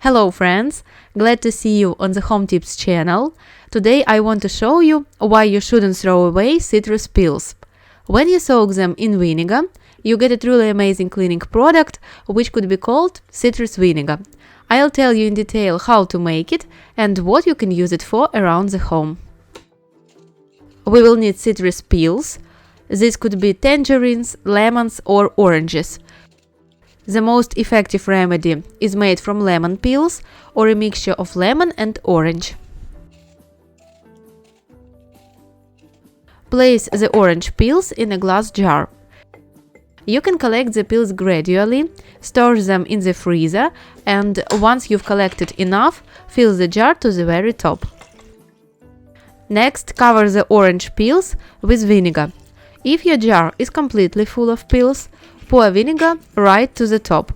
Hello friends, glad to see you on the Home Tips channel. Today I want to show you why you shouldn't throw away citrus peels. When you soak them in vinegar, you get a truly amazing cleaning product which could be called citrus vinegar. I'll tell you in detail how to make it and what you can use it for around the home. We will need citrus peels. This could be tangerines, lemons or oranges. The most effective remedy is made from lemon peels or a mixture of lemon and orange. Place the orange peels in a glass jar. You can collect the peels gradually, store them in the freezer, and once you've collected enough, fill the jar to the very top. Next, cover the orange peels with vinegar. If your jar is completely full of peels, pour vinegar right to the top.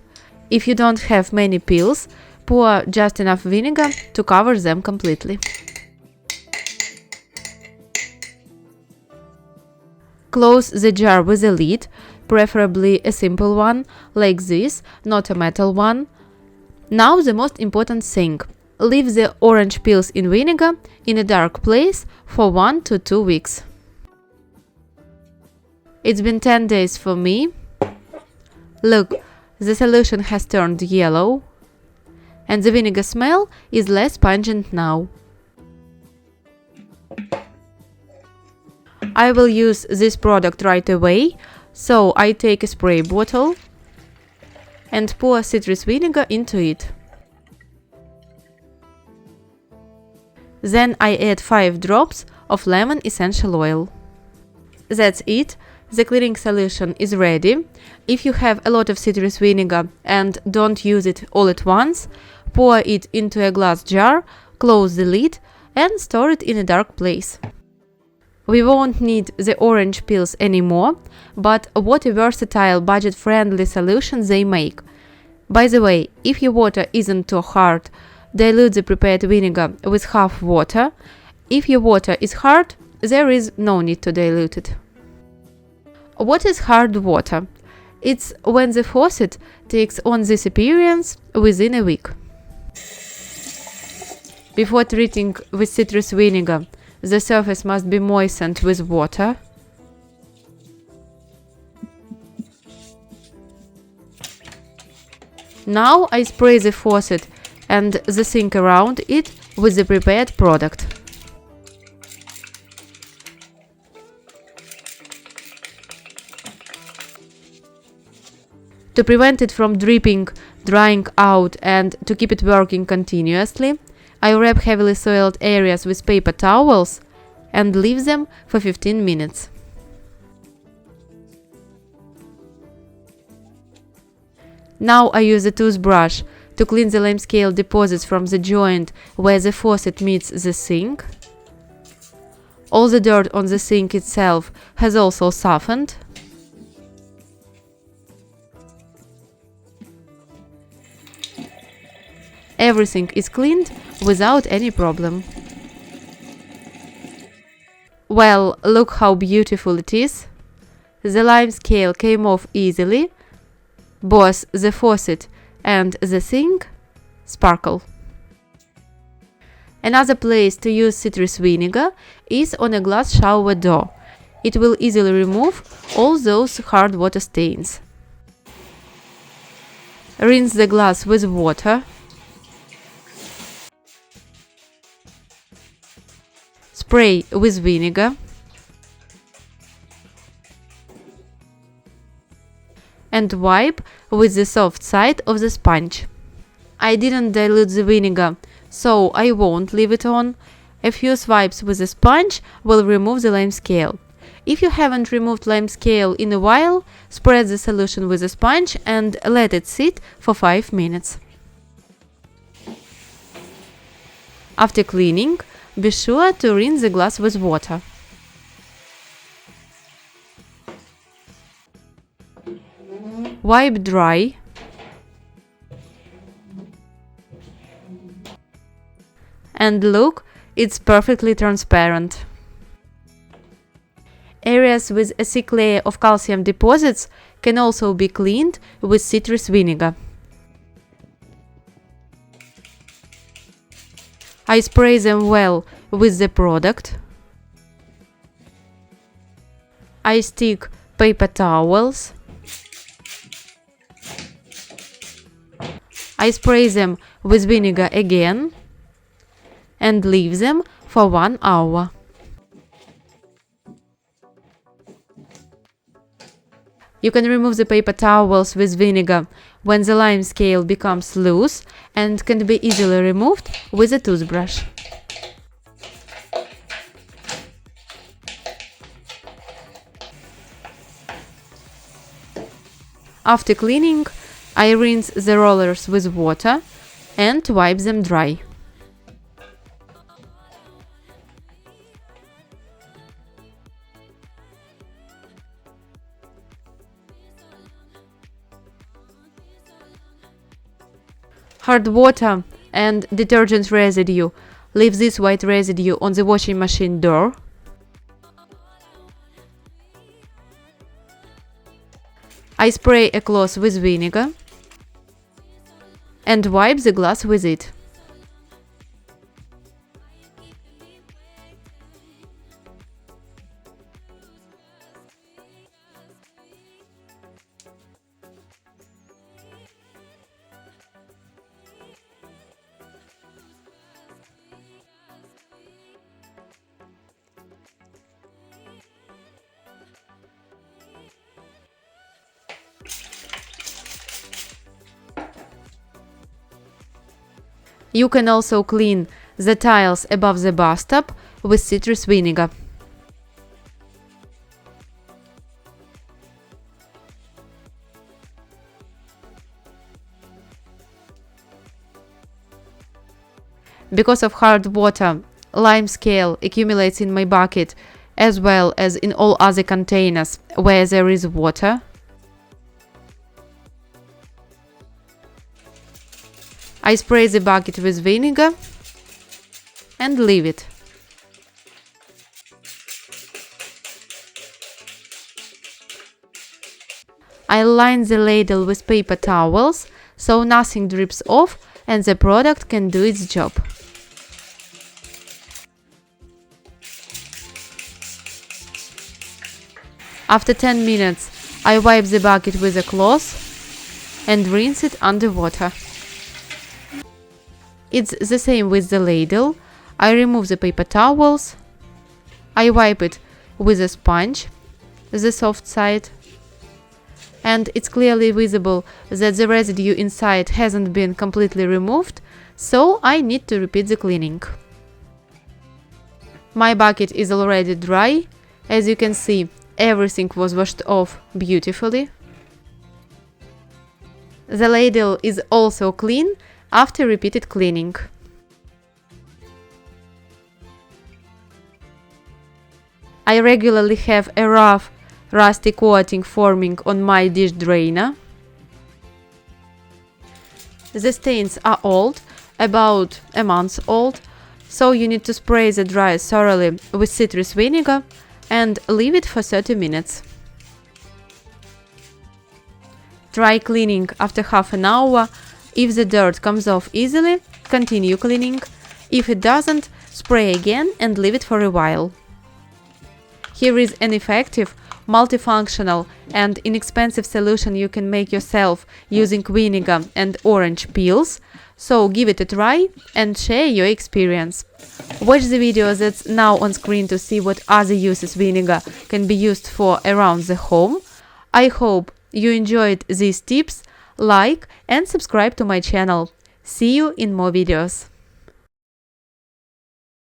If you don't have many peels, pour just enough vinegar to cover them completely. Close the jar with a lid, preferably a simple one, like this, not a metal one. Now the most important thing. Leave the orange peels in vinegar in a dark place for 1 to 2 weeks. It's been 10 days for me. Look, the solution has turned yellow, and the vinegar smell is less pungent now. I will use this product right away, so I take a spray bottle and pour citrus vinegar into it. Then I add 5 drops of lemon essential oil. That's it. The cleaning solution is ready. If you have a lot of citrus vinegar and don't use it all at once, pour it into a glass jar, close the lid and store it in a dark place. We won't need the orange peels anymore, but what a versatile budget-friendly solution they make. By the way, if your water isn't too hard, dilute the prepared vinegar with half water. If your water is hard, there is no need to dilute it. What is hard water? It's when the faucet takes on this appearance within a week. Before treating with citrus vinegar, the surface must be moistened with water. Now I spray the faucet and the sink around it with the prepared product. To prevent it from dripping, drying out, and to keep it working continuously, I wrap heavily soiled areas with paper towels and leave them for 15 minutes. Now I use a toothbrush to clean the limescale deposits from the joint where the faucet meets the sink. All the dirt on the sink itself has also softened. Everything is cleaned without any problem. Well, look how beautiful it is. The limescale came off easily. Both the faucet and the sink sparkle. Another place to use citrus vinegar is on a glass shower door. It will easily remove all those hard water stains. Rinse the glass with water. Spray with vinegar and wipe with the soft side of the sponge. I didn't dilute the vinegar, so I won't leave it on. A few swipes with the sponge will remove the limescale. If you haven't removed limescale in a while, spread the solution with a sponge and let it sit for 5 minutes. After cleaning, be sure to rinse the glass with water. Wipe dry. And look, it's perfectly transparent. Areas with a thick layer of calcium deposits can also be cleaned with citrus vinegar. I spray them well with the product. I stick paper towels. I spray them with vinegar again and leave them for 1 hour. You can remove the paper towels with vinegar when the lime scale becomes loose and can be easily removed with a toothbrush. After cleaning, I rinse the rollers with water and wipe them dry. Hard water and detergent residue leave this white residue on the washing machine door. I spray a cloth with vinegar and wipe the glass with it. You can also clean the tiles above the bathtub with citrus vinegar. Because of hard water, lime scale accumulates in my bucket as well as in all other containers where there is water. I spray the bucket with vinegar and leave it. I line the ladle with paper towels so nothing drips off and the product can do its job. After 10 minutes, I wipe the bucket with a cloth and rinse it under water. It's the same with the ladle. I remove the paper towels. I wipe it with a sponge, the soft side. And it's clearly visible that the residue inside hasn't been completely removed, so I need to repeat the cleaning. My bucket is already dry. As you can see, everything was washed off beautifully. The ladle is also clean after repeated cleaning. I regularly have a rough, rusty coating forming on my dish drainer. The stains are old, about a month old, so you need to spray the dryer thoroughly with citrus vinegar and leave it for 30 minutes. Try cleaning after half an hour. If the dirt comes off easily, continue cleaning. If it doesn't, spray again and leave it for a while. Here is an effective, multifunctional and inexpensive solution you can make yourself using vinegar and orange peels, so give it a try and share your experience. Watch the video that's now on screen to see what other uses vinegar can be used for around the home. I hope you enjoyed these tips. Like and subscribe to my channel. See you in more videos.